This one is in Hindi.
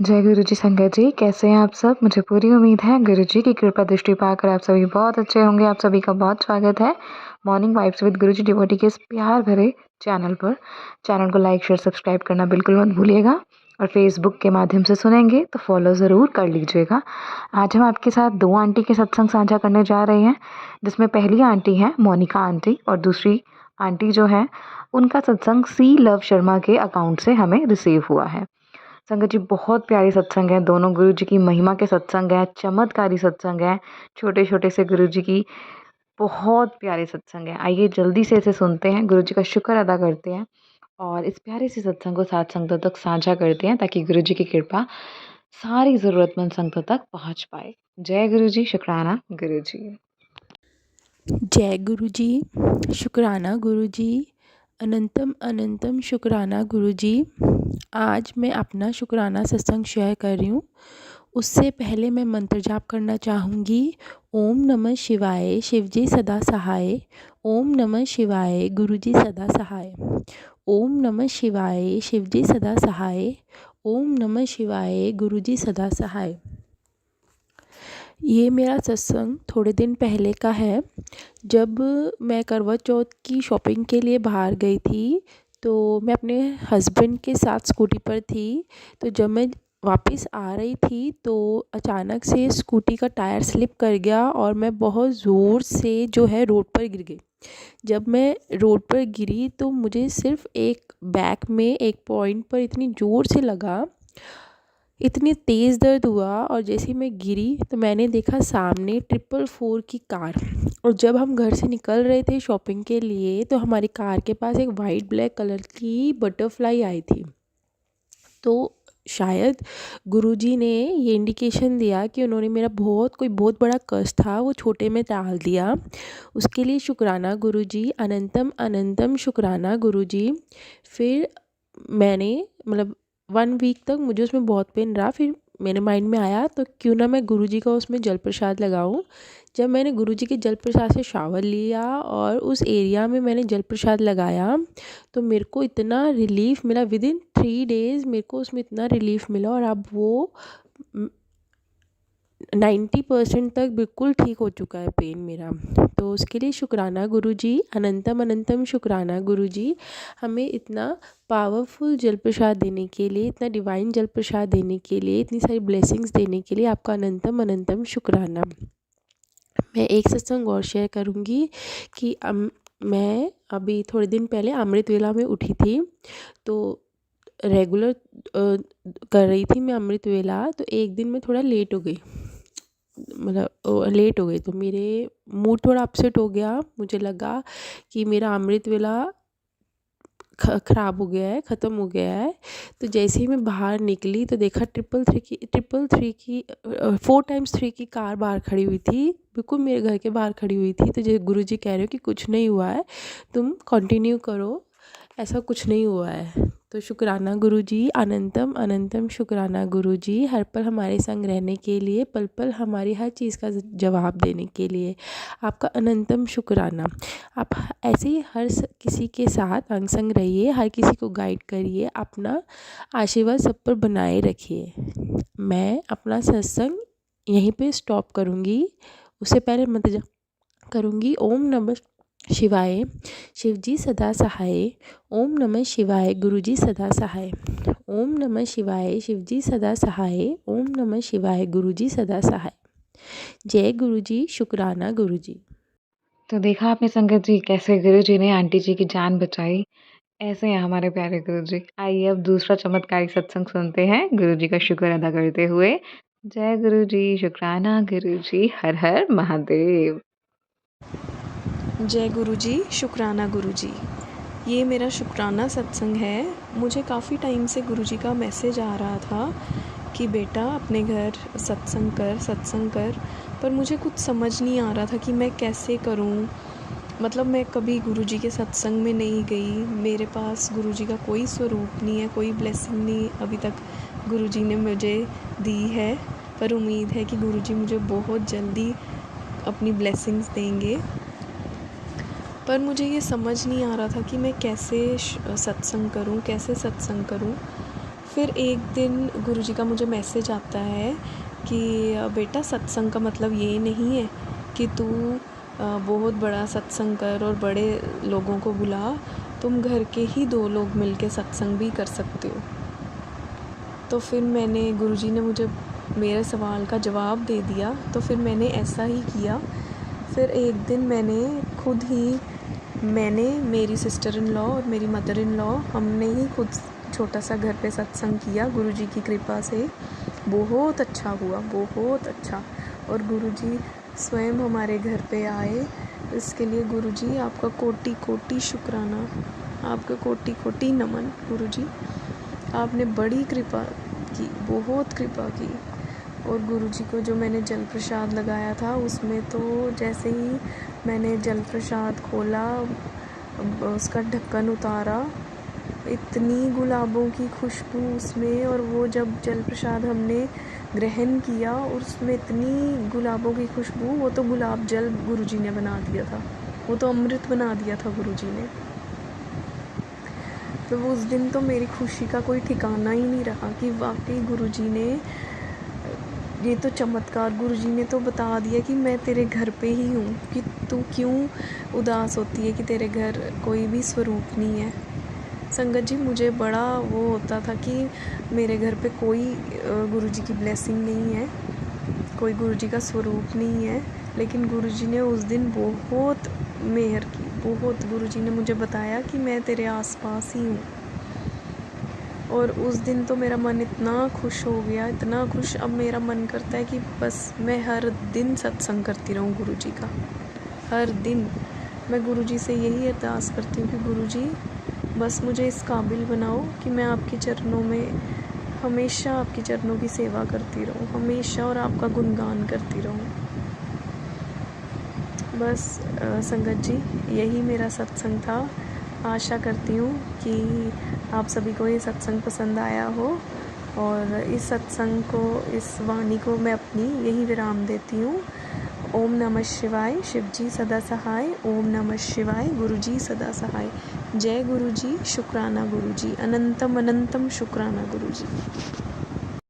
जय गुरु जी संगत जी, कैसे हैं आप सब। मुझे पूरी उम्मीद है गुरु जी की कृपा दृष्टि पाकर आप सभी बहुत अच्छे होंगे। आप सभी का बहुत स्वागत है morning vibes with Guru ji devotee के इस प्यार भरे चैनल पर। चैनल को लाइक शेयर सब्सक्राइब करना बिल्कुल मत भूलिएगा और फेसबुक के माध्यम से सुनेंगे तो फॉलो ज़रूर कर लीजिएगा। आज हम आपके साथ दो आंटी के सत्संग साझा करने जा रहे हैं, जिसमें पहली आंटी हैं मोनिका आंटी और दूसरी आंटी जो है उनका सत्संग सी लव शर्मा के अकाउंट से हमें रिसीव हुआ है। संगत जी बहुत प्यारी सत्संग है, दोनों गुरु जी की महिमा के सत्संग है, चमत्कारी सत्संग है, छोटे छोटे से गुरु जी की बहुत प्यारे सत्संग है। आइए जल्दी से इसे सुनते हैं, गुरु जी का शुक्र अदा करते हैं और इस प्यारे से सत्संग को साथ संगतों तक साझा करते हैं ताकि गुरु जी की कृपा सारी ज़रूरतमंद संगतों तक पहुंच पाए। जय गुरु जी, शुक्राना गुरु जी। जय गुरु जी, शुक्राना गुरु जी, अनंतम अनंतम शुक्राना गुरु जी। आज मैं अपना शुक्राना सत्संग शेयर कर रही हूँ। उससे पहले मैं मंत्र जाप करना चाहूँगी। ओम नमः शिवाय, शिव जी सदा सहाय। ओम नमः शिवाय, गुरु जी सदा सहाय। ओम नमः शिवाय, शिव जी सदा सहाय। ओम नमः शिवाय, गुरु जी सदा सहाय। ये मेरा सत्संग थोड़े दिन पहले का है। जब मैं करवा चौथ की शॉपिंग के लिए बाहर गई थी तो मैं अपने हस्बैंड के साथ स्कूटी पर थी। तो जब मैं वापस आ रही थी तो अचानक से स्कूटी का टायर स्लिप कर गया और मैं बहुत ज़ोर से जो है रोड पर गिर गई। जब मैं रोड पर गिरी तो मुझे सिर्फ एक बैक में एक पॉइंट पर इतनी ज़ोर से लगा, इतनी तेज़ दर्द हुआ और जैसे ही मैं गिरी तो मैंने देखा सामने 444 की कार। और जब हम घर से निकल रहे थे शॉपिंग के लिए तो हमारी कार के पास एक वाइट ब्लैक कलर की बटरफ्लाई आई थी। तो शायद गुरुजी ने ये इंडिकेशन दिया कि उन्होंने मेरा कोई बहुत बड़ा कष्ट था वो छोटे में टाल दिया। उसके लिए शुक्राना गुरुजी, अनंतम अनंतम शुक्राना गुरुजी। फिर मैंने 1 वीक तक मुझे उसमें बहुत पेन रहा। फिर मेरे माइंड में आया तो क्यों ना मैं गुरुजी का उसमें जल प्रसाद लगाऊं। जब मैंने गुरुजी के जल प्रसाद से शावर लिया और उस एरिया में मैंने जल प्रसाद लगाया तो मेरे को इतना रिलीफ मिला। विदिन 3 डेज़ मेरे को उसमें इतना रिलीफ मिला और अब वो 90% तक बिल्कुल ठीक हो चुका है पेन मेरा। तो उसके लिए शुक्राना गुरुजी, अनंतम अनंतम शुक्राना गुरुजी, हमें इतना पावरफुल जल प्रसाद देने के लिए, इतना डिवाइन जल प्रसाद देने के लिए, इतनी सारी ब्लेसिंग्स देने के लिए आपका अनंतम अनंतम शुक्राना। मैं एक सत्संग और शेयर करूँगी कि मैं अभी थोड़े दिन पहले अमृत वेला में उठी थी। तो रेगुलर कर रही थी मैं अमृत वेला। तो एक दिन मैं थोड़ा लेट हो गई, लेट हो गई तो मेरे मूड थोड़ा अपसेट हो गया। मुझे लगा कि मेरा अमृत वेला ख़राब हो गया है, ख़त्म हो गया है। तो जैसे ही मैं बाहर निकली तो देखा 4x3 की कार बाहर खड़ी हुई थी, बिल्कुल मेरे घर के बाहर खड़ी हुई थी। तो जैसे गुरुजी कह रहे हो कि कुछ नहीं हुआ है, तुम कंटिन्यू करो, ऐसा कुछ नहीं हुआ है। तो शुक्राना गुरुजी, अनंतम अनंतम शुक्राना गुरुजी, हर पल हमारे संग रहने के लिए, पल पल हमारी हर चीज़ का जवाब देने के लिए आपका अनंतम शुक्राना। आप ऐसे ही किसी के साथ अंग संग रहिए, हर किसी को गाइड करिए, अपना आशीर्वाद सब पर बनाए रखिए। मैं अपना सत्संग यहीं पे स्टॉप करूँगी। उससे पहले मंत्र जाप करूँगी। ओम नमः शिवाय, शिव जी सदा सहाय। ओम नमः शिवाय, गुरु जी सदा सहाय। ओम नमः शिवाय, शिव जी सदा सहाय। ओम नमः शिवाय, गुरु जी सदा सहाय। जय गुरु जी, शुक्राना गुरु जी। तो देखा आपने संगत जी कैसे गुरु जी ने आंटी जी की जान बचाई। ऐसे हैं हमारे प्यारे गुरु जी। आइए अब दूसरा चमत्कारी सत्संग सुनते हैं गुरु जी का शुक्र अदा करते हुए। जय गुरु जी, शुक्राना गुरु जी, हर हर महादेव। जय गुरु जी, शुक्राना गुरु जी। ये मेरा शुक्राना सत्संग है। मुझे काफ़ी टाइम से गुरु जी का मैसेज आ रहा था कि बेटा अपने घर सत्संग कर, पर मुझे कुछ समझ नहीं आ रहा था कि मैं कैसे करूं। मैं कभी गुरु जी के सत्संग में नहीं गई, मेरे पास गुरु जी का कोई स्वरूप नहीं है, कोई ब्लेसिंग नहीं अभी तक गुरु जी ने मुझे दी है। पर उम्मीद है कि गुरु जी मुझे बहुत जल्दी अपनी ब्लेसिंग्स देंगे। पर मुझे ये समझ नहीं आ रहा था कि मैं कैसे सत्संग करूं। फिर एक दिन गुरुजी का मुझे मैसेज आता है कि बेटा सत्संग का मतलब ये नहीं है कि तू बहुत बड़ा सत्संग कर और बड़े लोगों को बुला, तुम घर के ही 2 लोग मिलके सत्संग भी कर सकते हो। तो फिर मैंने गुरुजी ने मुझे मेरे सवाल का जवाब दे दिया, तो फिर मैंने ऐसा ही किया। फिर एक दिन मैंने मेरी सिस्टर इन लॉ और मेरी मदर इन लॉ हमने ही खुद छोटा सा घर पे सत्संग किया गुरुजी की कृपा से। बहुत अच्छा हुआ, बहुत अच्छा। और गुरुजी स्वयं हमारे घर पे आए। इसके लिए गुरुजी आपका कोटि कोटि शुक्राना, आपका कोटि कोटि नमन। गुरुजी आपने बड़ी कृपा की, बहुत कृपा की। और गुरुजी को जो मैंने जल प्रसाद लगाया था उसमें तो जैसे ही मैंने जल प्रसाद खोला, उसका ढक्कन उतारा, इतनी गुलाबों की खुशबू उसमें। और वो जब जल प्रसाद हमने ग्रहण किया और उसमें इतनी गुलाबों की खुशबू, वो तो गुलाब जल गुरुजी ने बना दिया था, वो तो अमृत बना दिया था गुरुजी ने। तो उस दिन तो मेरी खुशी का कोई ठिकाना ही नहीं रहा कि वाकई गुरुजी ने ये तो चमत्कार, गुरुजी ने तो बता दिया कि मैं तेरे घर पे ही हूँ, कि तू क्यों उदास होती है कि तेरे घर कोई भी स्वरूप नहीं है। संगत जी, मुझे बड़ा वो होता था कि मेरे घर पे कोई गुरुजी की ब्लेसिंग नहीं है, कोई गुरुजी का स्वरूप नहीं है। लेकिन गुरुजी ने उस दिन बहुत मेहर की, बहुत। गुरुजी ने मुझे बताया कि मैं तेरे आसपास ही हूँ। और उस दिन तो मेरा मन इतना खुश हो गया, इतना खुश। अब मेरा मन करता है कि बस मैं हर दिन सत्संग करती रहूँ गुरुजी का, हर दिन। मैं गुरुजी से यही अरदास करती हूँ कि गुरुजी बस मुझे इस काबिल बनाओ कि मैं आपके चरणों में हमेशा, आपके चरणों की सेवा करती रहूँ हमेशा, और आपका गुणगान करती रहूँ। बस संगत जी, यही मेरा सत्संग था। आशा करती हूँ कि आप सभी को ये सत्संग पसंद आया हो। और इस सत्संग को, इस वाणी को मैं अपनी यही विराम देती हूँ। ओम नमः शिवाय, शिवजी सदा सहाय। ओम नमः शिवाय, गुरुजी सदा सहाय। जय गुरुजी, शुक्राना गुरुजी, अनंतम अनंतम शुक्राना गुरुजी।